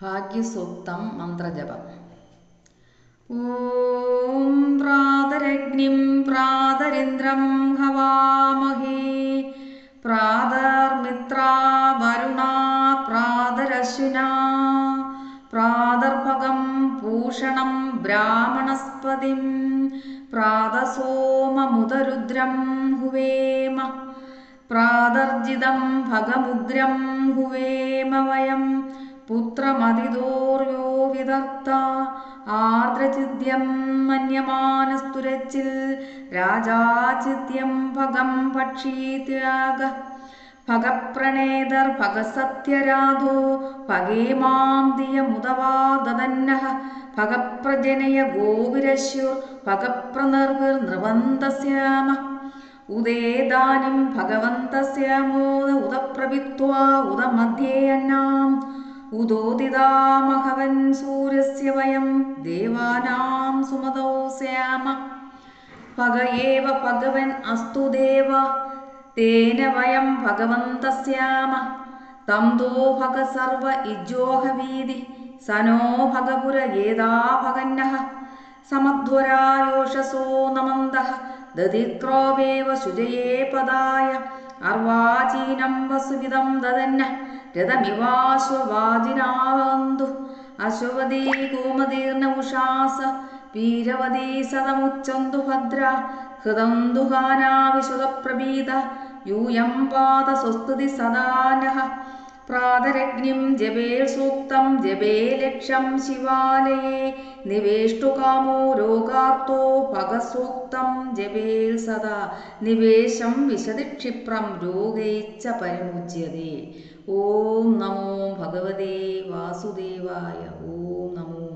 ഭാഗ്യസൂക്തം മന്ത്രജപം. ഓം പ്രാതരഗ്നിം പ്രാതരിന്ദ്രം ഹവാമഹേ പ്രാതർമിത്രാ വരുണാ പ്രാതരശ്വിനാ പ്രാതർഭഗം പൂഷണം ബ്രാഹ്മണസ്പതിം പ്രാതസോമമുദരുദ്രം ഹുവേമ പ്രാതർജിതം ഭഗമുഗ്രം ഹുവേമ വയം പുത്രമതിദോർയോ വിദർത്ത ആർദ്രചിദ്യം മന്യമാനസ്തുരച്ചിൽ രാജാചിദ്യം ഭഗം ഭക്ഷീത്യാഗ ഭഗപ്രണേതർ ഭഗസത്യരാധോ ഭഗേമാം ദിയമുദവാ ദദന്നഃ ഭഗപ്രജനയ ഗോവിരശ്യുർ ഭഗപ്രനിർവിർ നൃവന്തസ്യാമ ഉദേദാനിം ഭഗവന്തസ്യാമോദ ഉദപ്രവിത്വാ ഉദമധ്യേ അന്നാം ഉദോദിതാമഹവൻ സൂര്യസ്യ വയം ദേവാനാം സുമതൗ സ്യാമ ഭഗ ഏവ ഭഗവൻ അസ്തു ദേവ തേന വയം ഭഗവന്തസ്യാമ തം തോ ഭഗ സർവ ഇജ്ജോഹവീതി സനോ ഭഗപുര ഏതാ ഭഗന്നഃ സമധ്വരായോഷസോ നമന്തഃ ദതിക്രോവേവ ശുചയേ പദായ അർവാചീനം വസുവിധം ദദന്നഃ രഥമിവാശ്വവാജിനാവന്തു അശ്വവതീ കോമതീർണ ഉഷാസ വീരവതീ സതമുച്ചന്തു ഭദ്ര ഹൃദന്തുഹാനാ വിശുദപ്രഭീത യൂയം പാത സ്വസ്തുതി സദാനഃ പ്രാതരഗ്നിം ജപേൽ സൂക്തം ജപേ ലക്ഷം ശിവാലയേ നിവേഷ്ടു-കാമോ രോഗാർത്തോ ഭഗസൂക്തം ജപേൽ സദാ നിവേശം വിശതി ക്ഷിപ്രം രോഗൈശ്ച പരിമുച്യതേ. ഓം നമോ ഭഗവതേ വാസുദേവായ. ഓം നമോ